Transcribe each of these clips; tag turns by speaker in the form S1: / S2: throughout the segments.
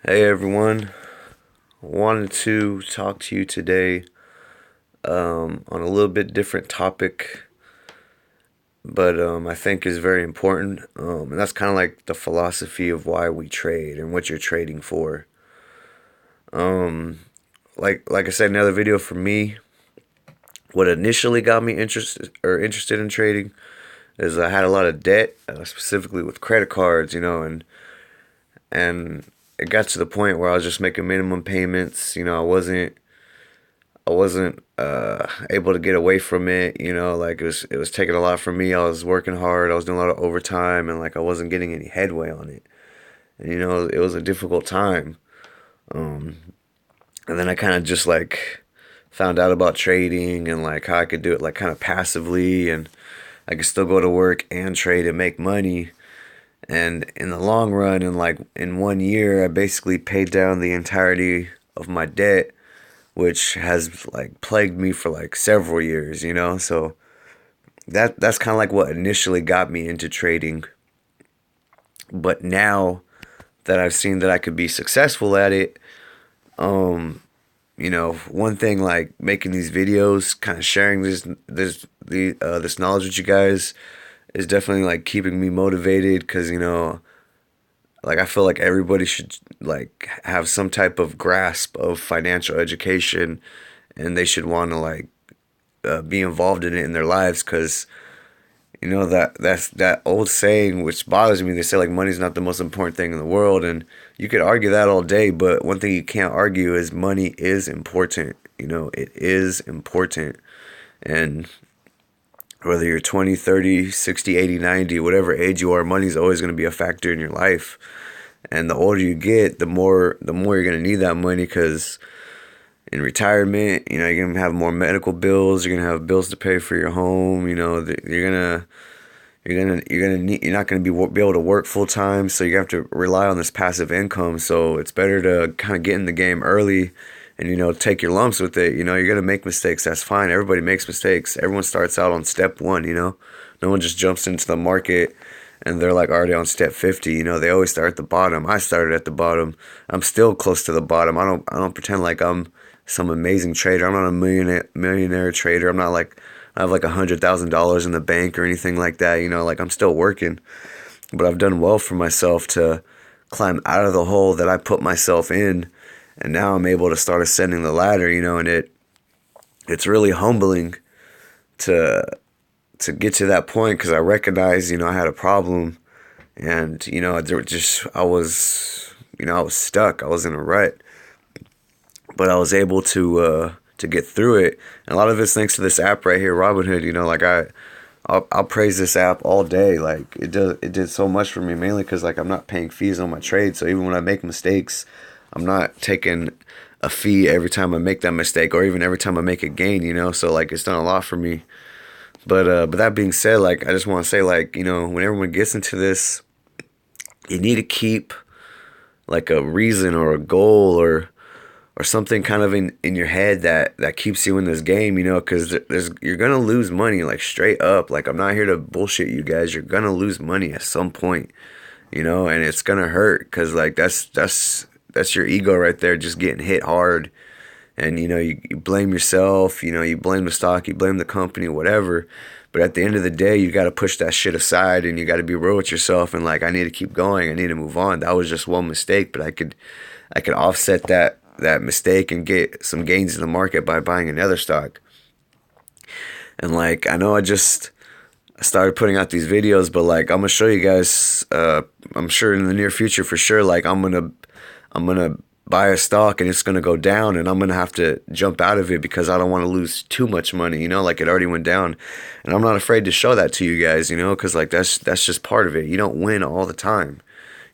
S1: Hey everyone, wanted to talk to you today on a little bit different topic, but I think is very important, and that's kind of like the philosophy of why we trade and what you're trading for. Like I said in another video, for me, what initially got me interested in trading is I had a lot of debt, specifically with credit cards, and it got to the point where I was just making minimum payments. I wasn't able to get away from it. Like it was taking a lot from me. I was working hard. I was doing a lot of overtime, and like I wasn't getting any headway on it. And it was a difficult time. Um, and then I kind of just like found out about trading and like how I could do it like kind of passively, and I could still go to work and trade and make money. And in the long run, in like in 1 year, I basically paid down the entirety of my debt, which has like plagued me for like several years. So that's kind of like what initially got me into trading. But now that I've seen that I could be successful at it, one thing like making these videos, kind of sharing this knowledge with you guys is definitely like keeping me motivated because like I feel like everybody should like have some type of grasp of financial education, and they should want to like be involved in it in their lives because that's that old saying which bothers me. They say like money's not the most important thing in the world, and you could argue that all day, but one thing you can't argue is money is important. It is important. And whether you're 20, 30, 60, 80, 90, whatever age you are, money's always going to be a factor in your life. And the older you get, the more you're going to need that money because in retirement, you're going to have more medical bills, you're going to have bills to pay for your home, you're not going to be able to work full time, so you have to rely on this passive income. So it's better to kind of get in the game early and take your lumps with it. You're going to make mistakes. That's fine. Everybody makes mistakes. Everyone starts out on step 1. No one just jumps into the market and they're like already on step 50. They always start at the bottom. I started at the bottom. I'm still close to the bottom. I don't pretend like I'm some amazing trader. I'm not a millionaire trader. I'm not like I have like $100,000 in the bank or anything like that. Like I'm still working, but I've done well for myself to climb out of the hole that I put myself in, and now I'm able to start ascending the ladder. And it's really humbling to get to that point because I recognize I had a problem, and there just I was stuck. I was in a rut, but I was able to get through it. And a lot of it's thanks to this app right here, Robinhood. Like I'll praise this app all day. Like it did so much for me, mainly because like I'm not paying fees on my trade. So even when I make mistakes, I'm not taking a fee every time I make that mistake, or even every time I make a gain. So like it's done a lot for me. But that being said, like I just want to say, like when everyone gets into this, you need to keep like a reason or a goal or something kind of in your head that keeps you in this game, because you're gonna lose money, like straight up. Like I'm not here to bullshit you guys. You're gonna lose money at some point, and it's gonna hurt because like that's your ego right there, just getting hit hard. And you blame yourself, you blame the stock, you blame the company, whatever. But at the end of the day, you got to push that shit aside, and you got to be real with yourself, and like I need to keep going, I need to move on. That was just one mistake, but I could offset that mistake and get some gains in the market by buying another stock. And like I know I just started putting out these videos, but like I'm gonna show you guys. I'm sure in the near future, for sure. Like I'm gonna buy a stock and it's gonna go down, and I'm gonna have to jump out of it because I don't want to lose too much money. Like it already went down, and I'm not afraid to show that to you guys. Because like that's just part of it. You don't win all the time.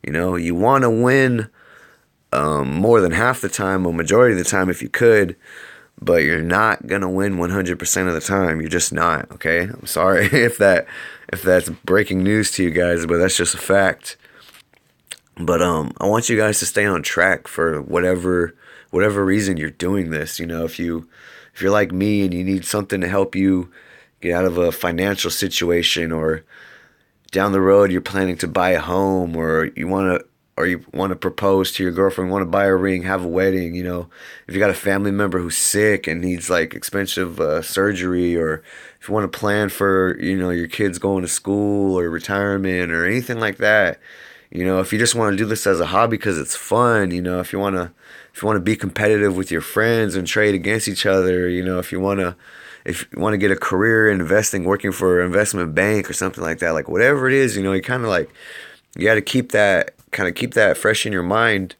S1: You want to win more than half the time or majority of the time if you could, but you're not gonna win 100% of the time. You're just not. Okay, I'm sorry if that's breaking news to you guys, but that's just a fact. But I want you guys to stay on track for whatever reason you're doing this. If you're like me and you need something to help you get out of a financial situation, or down the road you're planning to buy a home, or you want to or you want to propose to your girlfriend, want to buy a ring, have a wedding, if you got a family member who's sick and needs like expensive surgery, or if you want to plan for, your kids going to school or retirement or anything like that, if you just want to do this as a hobby because it's fun, if you want to be competitive with your friends and trade against each other, if you want to get a career in investing, working for an investment bank or something like that, like whatever it is, you kind of like you got to keep that fresh in your mind,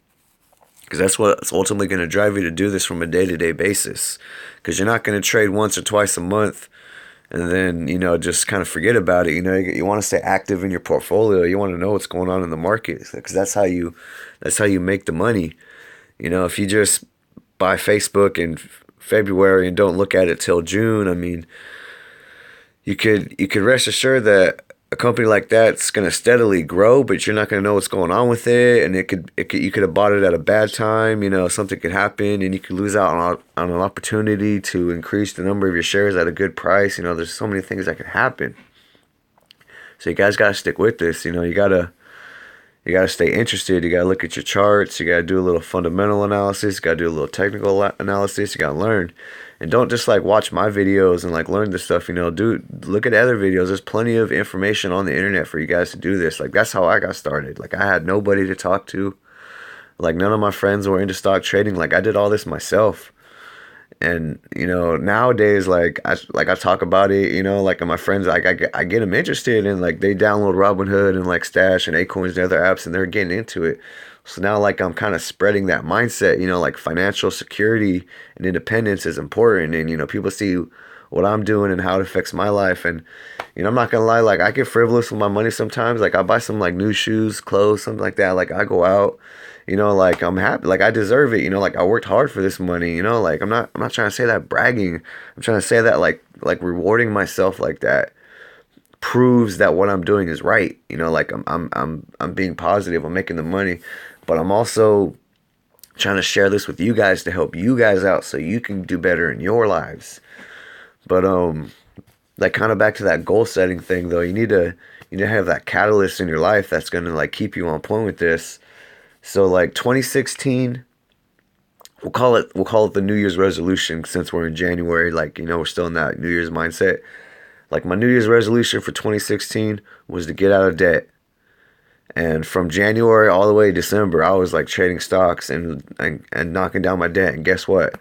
S1: because that's what's ultimately going to drive you to do this from a day-to-day basis. Because you're not going to trade once or twice a month and then just kind of forget about it. You want to stay active in your portfolio. You want to know what's going on in the market, because that's how you make the money. If you just buy Facebook in February and don't look at it till June, I mean, you could rest assured that a company like that's going to steadily grow, but you're not going to know what's going on with it, and you could have bought it at a bad time. Something could happen, and you could lose out on an opportunity to increase the number of your shares at a good price. There's so many things that could happen. So you guys got to stick with this. You gotta stay interested. You gotta look at your charts. You gotta do a little fundamental analysis. You gotta do a little technical analysis. You gotta learn, and don't just like watch my videos and like learn this stuff. Look at other videos. There's plenty of information on the internet for you guys to do this. Like that's how I got started. Like I had nobody to talk to. Like none of my friends were into stock trading. Like I did all this myself. And nowadays, like I talk about it, like, and my friends, like I get them interested, and like they download Robinhood and like Stash and Acorns and other apps, and they're getting into it. So now, like, I'm kind of spreading that mindset, like financial security and independence is important, and people see what I'm doing and how it affects my life. And I'm not gonna lie, like I get frivolous with my money sometimes. Like I buy some like new shoes, clothes, something like that. Like I go out, like I'm happy, like I deserve it. Like I worked hard for this money. Like I'm not trying to say that bragging. I'm trying to say that like rewarding myself like that proves that what I'm doing is right. Like I'm being positive. I'm making the money, but I'm also trying to share this with you guys to help you guys out so you can do better in your lives. But like kind of back to that goal setting thing though, you need to have that catalyst in your life that's gonna like keep you on point with this. So like 2016, we'll call it the New Year's resolution, since we're in January. Like we're still in that New Year's mindset. Like my New Year's resolution for 2016 was to get out of debt. And from January all the way to December, I was like trading stocks and knocking down my debt. And guess what?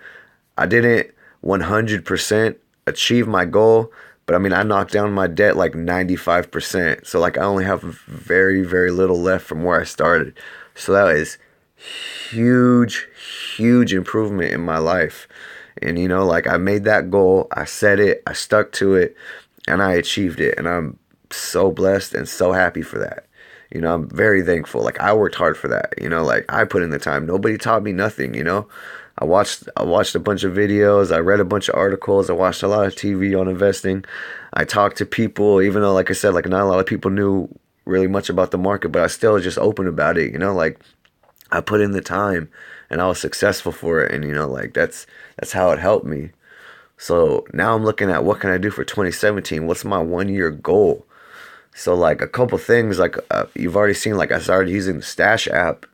S1: I didn't 100% achieve my goal, but I mean, I knocked down my debt like 95%. So like I only have very, very little left from where I started. So that is huge, huge improvement in my life. And like I made that goal, I set it, I stuck to it, and I achieved it. And I'm so blessed and so happy for that. I'm very thankful. Like I worked hard for that. Like I put in the time. Nobody taught me nothing. I watched a bunch of videos, I read a bunch of articles, I watched a lot of TV on investing. I talked to people, even though like I said, like not a lot of people knew really much about the market, but I still was just open about it. Like I put in the time and I was successful for it, and like that's how it helped me. So now I'm looking at what can I do for 2017? What's my 1 year goal? So like a couple things, like you've already seen, like I started using the Stash app,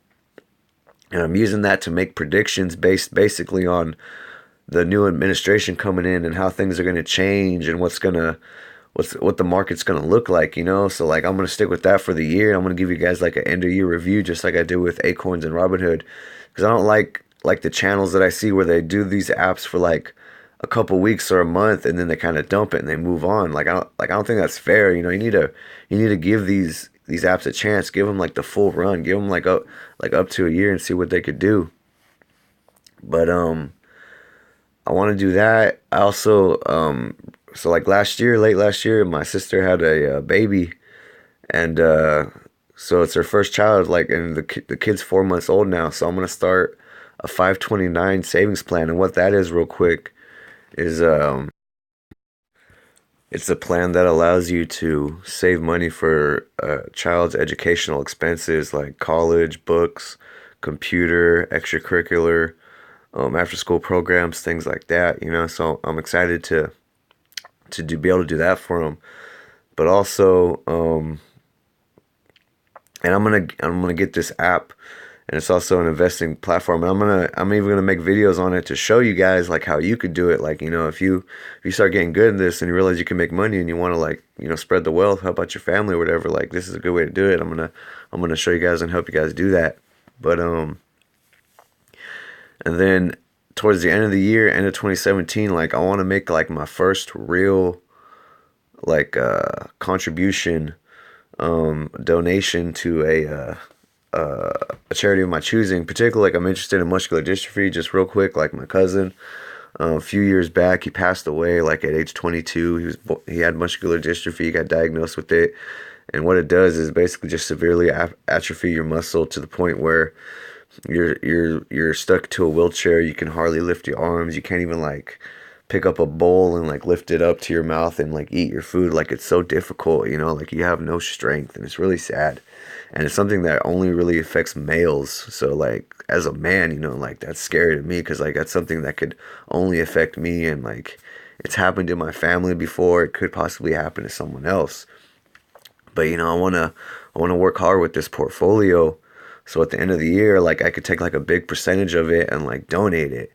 S1: and I'm using that to make predictions based basically on the new administration coming in and how things are going to change and what the market's going to look like. So like I'm going to stick with that for the year. I'm going to give you guys like an end of year review, just like I did with Acorns and Robinhood, because I don't like the channels that I see where they do these apps for like a couple weeks or a month, and then they kind of dump it and they move on. Like I don't think that's fair. You need to give these apps a chance. Give them like the full run. Give them like up to a year and see what they could do. But I want to do that. I also so like late last year, my sister had a baby, and so it's her first child. Like, and the kid's 4 months old now. So I'm gonna start a 529 savings plan, and what that is, real quick, is it's a plan that allows you to save money for a child's educational expenses like college, books, computer, extracurricular, after school programs, things like that. So I'm excited to be able to do that for them. But also, And I'm gonna get this app, and it's also an investing platform. And I'm even gonna make videos on it to show you guys like how you could do it. Like, if you start getting good at this and you realize you can make money and you want to, like, spread the wealth, help out your family or whatever, like, this is a good way to do it. I'm gonna show you guys and help you guys do that. But and then towards the end of the year, end of 2017, like, I want to make like my first real, like, contribution, donation to a charity of my choosing. Particularly, like, I'm interested in muscular dystrophy. Just real quick, like, my cousin, a few years back, he passed away like at age 22. He had muscular dystrophy. He got diagnosed with it, and what it does is basically just severely atrophy your muscle to the point where you're stuck to a wheelchair. You can hardly lift your arms. You can't even, like, pick up a bowl and, like, lift it up to your mouth and, like, eat your food. Like, it's so difficult, like, you have no strength, and it's really sad. And it's something that only really affects males. So, like, as a man, like, that's scary to me, because, like, that's something that could only affect me. And, like, it's happened in my family before. It could possibly happen to someone else. But, I want to work hard with this portfolio, so at the end of the year, like, I could take like a big percentage of it and, like, donate it.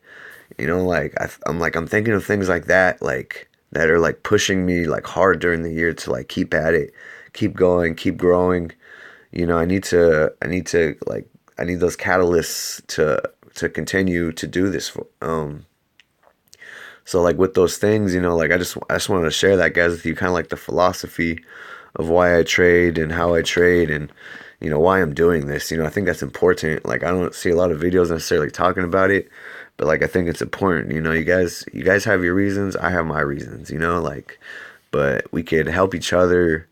S1: Like, I'm thinking of things like that, like, that are, like, pushing me, like, hard during the year to, like, keep at it, keep going, keep growing. Like, I need those catalysts to continue to do this for. So, like, with those things, like, I just wanted to share that, guys, with you, kind of like the philosophy of why I trade and how I trade, and why I'm doing this. I think that's important. Like, I don't see a lot of videos necessarily talking about it, but, like, I think it's important. You guys have your reasons, I have my reasons. Like, but we could help each other,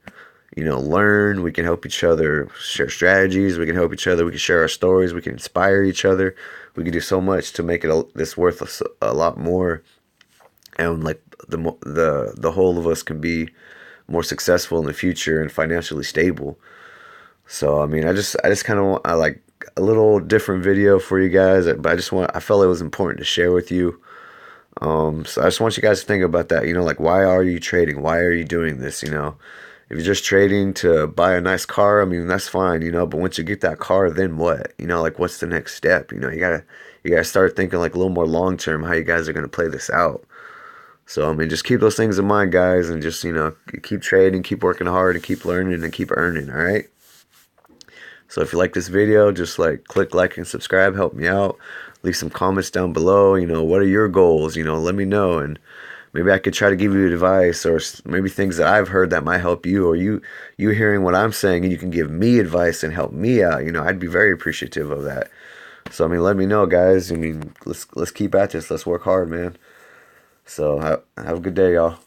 S1: learn. We can help each other share strategies. We can help each other. We can share our stories. We can inspire each other. We can do so much to make this worth a lot more. And, like, the whole of us can be more successful in the future and financially stable. So, I mean, I just kind of want, I like a little different video for you guys, but I felt it was important to share with you. So I just want you guys to think about that. Like, why are you trading? Why are you doing this? If you're just trading to buy a nice car, I mean, that's fine. But once you get that car, then what? Like, what's the next step? You gotta start thinking, like, a little more long term, how you guys are gonna play this out. So, I mean, just keep those things in mind, guys, and just, keep trading, keep working hard, and keep learning, and keep earning, all right? So if you like this video, just, like, click like and subscribe, help me out. Leave some comments down below, what are your goals, let me know, and maybe I could try to give you advice, or maybe things that I've heard that might help you, or you hearing what I'm saying and you can give me advice and help me out. I'd be very appreciative of that. So, I mean, let me know, guys. I mean, let's keep at this. Let's work hard, man. So have a good day, y'all.